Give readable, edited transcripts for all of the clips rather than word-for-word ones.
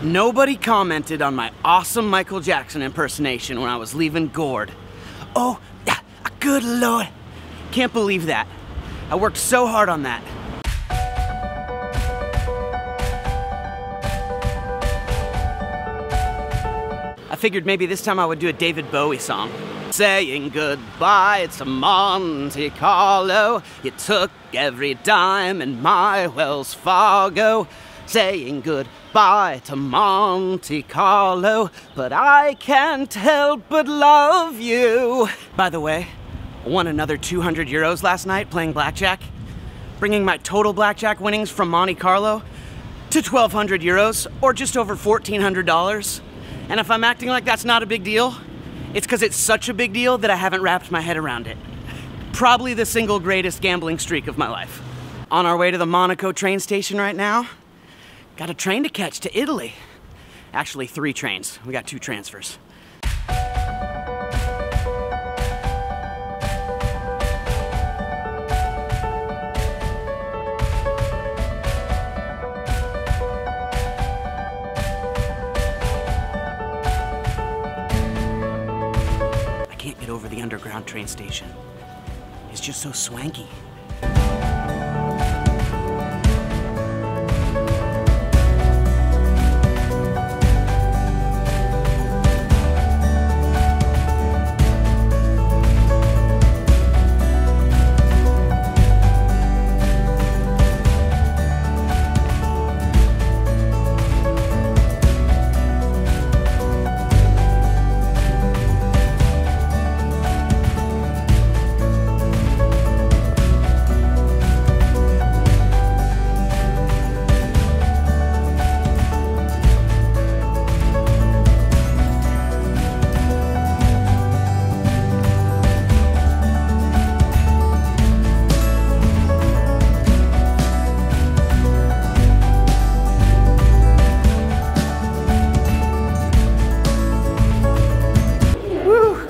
Nobody commented on my awesome Michael Jackson impersonation when I was leaving Gord. Oh, good Lord. Can't believe that. I worked so hard on that. I figured maybe this time I would do a David Bowie song. Saying goodbye to Monte Carlo. You took every dime in my Wells Fargo. Saying goodbye to Monte Carlo, but I can't help but love you. By the way, I won another 200 euros last night playing blackjack, bringing my total blackjack winnings from Monte Carlo to 1,200 euros, or just over $1,400. And if I'm acting like that's not a big deal, it's because it's such a big deal that I haven't wrapped my head around it. Probably the single greatest gambling streak of my life. On our way to the Monaco train station right now. Got a train to catch to Italy. Actually, 3 trains. We got 2 transfers. I can't get over the underground train station. It's just so swanky.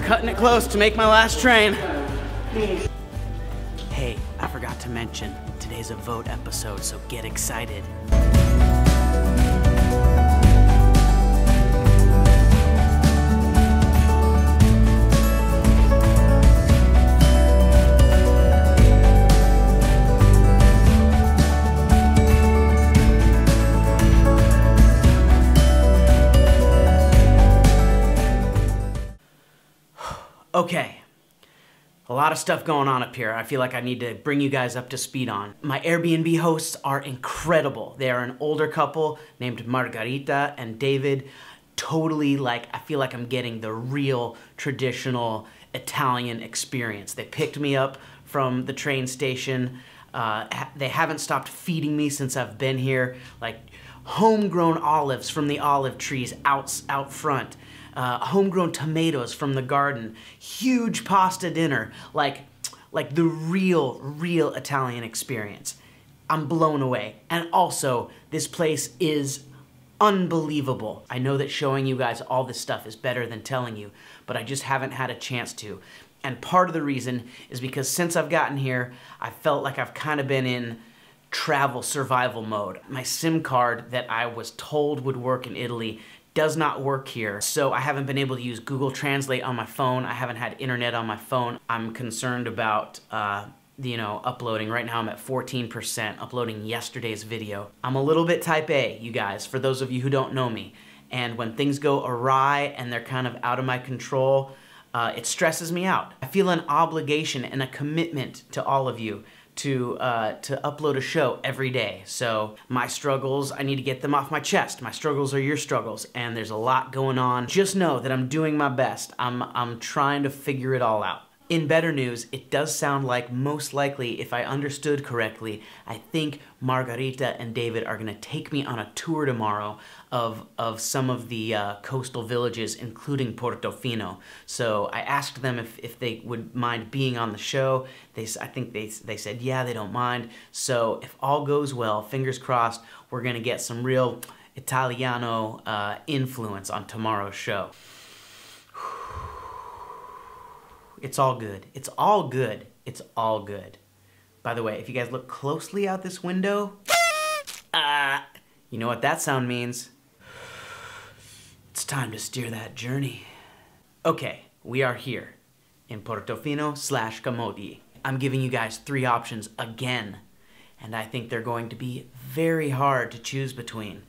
Cutting it close to make my last train. Hey, I forgot to mention, today's a vote episode, so get excited. Okay, a lot of stuff going on up here I feel like I need to bring you guys up to speed on. My Airbnb hosts are incredible. They are an older couple named Margarita and David. Totally, I feel like I'm getting the real traditional Italian experience. They picked me up from the train station. They haven't stopped feeding me since I've been here. Like homegrown olives from the olive trees out front. Homegrown tomatoes from the garden, huge pasta dinner, like the real Italian experience. I'm blown away. And also, this place is unbelievable. I know that showing you guys all this stuff is better than telling you, but I just haven't had a chance to. And part of the reason is because since I've gotten here, I felt like I've kind of been in travel survival mode. My SIM card that I was told would work in Italy does not work here, so I haven't been able to use Google Translate on my phone. I haven't had internet on my phone. I'm concerned about, uploading. Right now I'm at 14%, uploading yesterday's video. I'm a little bit type A, you guys, for those of you who don't know me. And when things go awry and they're kind of out of my control, it stresses me out. I feel an obligation and a commitment to all of you to upload a show every day. So my struggles, I need to get them off my chest. My struggles are your struggles, and there's a lot going on. Just know that I'm doing my best. I'm trying to figure it all out. In better news, it does sound like, most likely, if I understood correctly, I think Margarita and David are gonna take me on a tour tomorrow of some of the coastal villages, including Portofino. So I asked them if they would mind being on the show. I think they said, yeah, they don't mind. So if all goes well, fingers crossed, we're gonna get some real Italiano influence on tomorrow's show. It's all good. It's all good. It's all good. By the way, if you guys look closely out this window, you know what that sound means. It's time to steer that journey. Okay, we are here in Portofino / Camogli. I'm giving you guys 3 options again, and I think they're going to be very hard to choose between.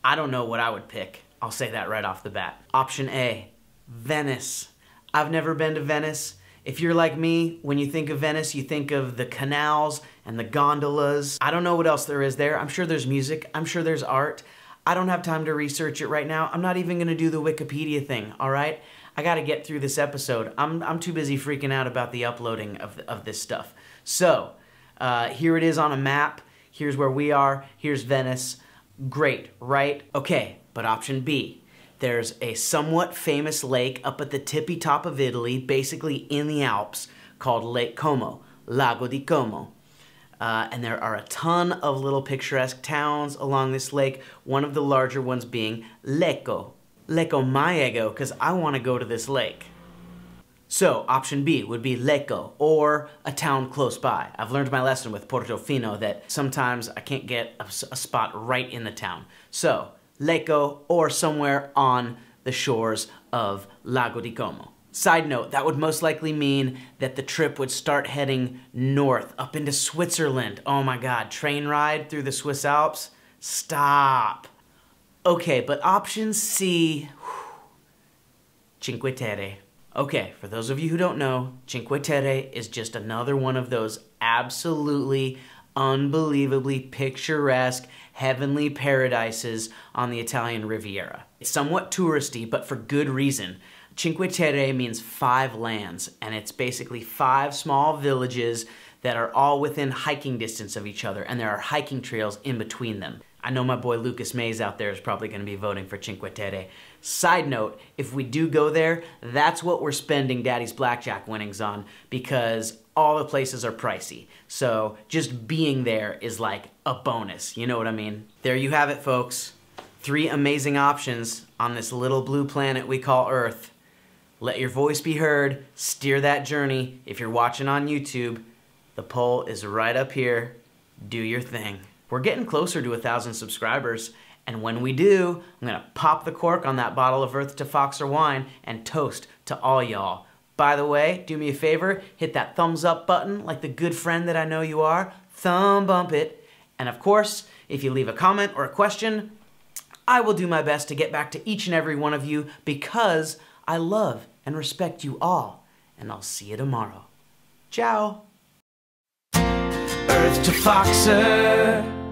I don't know what I would pick. I'll say that right off the bat. Option A, Venice. I've never been to Venice. If you're like me, when you think of Venice, you think of the canals and the gondolas. I don't know what else there is there. I'm sure there's music. I'm sure there's art. I don't have time to research it right now. I'm not even gonna do the Wikipedia thing, all right? I gotta get through this episode. I'm too busy freaking out about the uploading of this stuff. So, here it is on a map. Here's where we are. Here's Venice. Great, right? Okay, but option B. There's a somewhat famous lake up at the tippy top of Italy, basically in the Alps, called Lake Como, Lago di Como. And there are a ton of little picturesque towns along this lake, one of the larger ones being Lecco. Lecco Maiego, because I want to go to this lake. So, option B would be Lecco, or a town close by. I've learned my lesson with Portofino that sometimes I can't get a spot right in the town. So, Lecco, or somewhere on the shores of Lago di Como. Side note, that would most likely mean that the trip would start heading north, up into Switzerland. Oh my God, train ride through the Swiss Alps? Stop. Okay, but option C, Cinque Terre. Okay, for those of you who don't know, Cinque Terre is just another one of those absolutely, unbelievably picturesque, heavenly paradises on the Italian Riviera. It's somewhat touristy, but for good reason. Cinque Terre means 5 lands, and it's basically 5 small villages that are all within hiking distance of each other, and there are hiking trails in between them. I know my boy Lucas Mays out there is probably going to be voting for Cinque Terre. Side note, if we do go there, that's what we're spending Daddy's Blackjack winnings on, because all the places are pricey. So just being there is like a bonus, you know what I mean? There you have it, folks. 3 amazing options on this little blue planet we call Earth. Let your voice be heard, steer that journey. If you're watching on YouTube, the poll is right up here. Do your thing. We're getting closer to 1,000 subscribers, and when we do, I'm gonna pop the cork on that bottle of Earth to Foxer wine and toast to all y'all. By the way, do me a favor, hit that thumbs up button like the good friend that I know you are. Thumb bump it. And of course, if you leave a comment or a question, I will do my best to get back to each and every one of you, because I love and respect you all, and I'll see you tomorrow. Ciao. Earth to Foxer.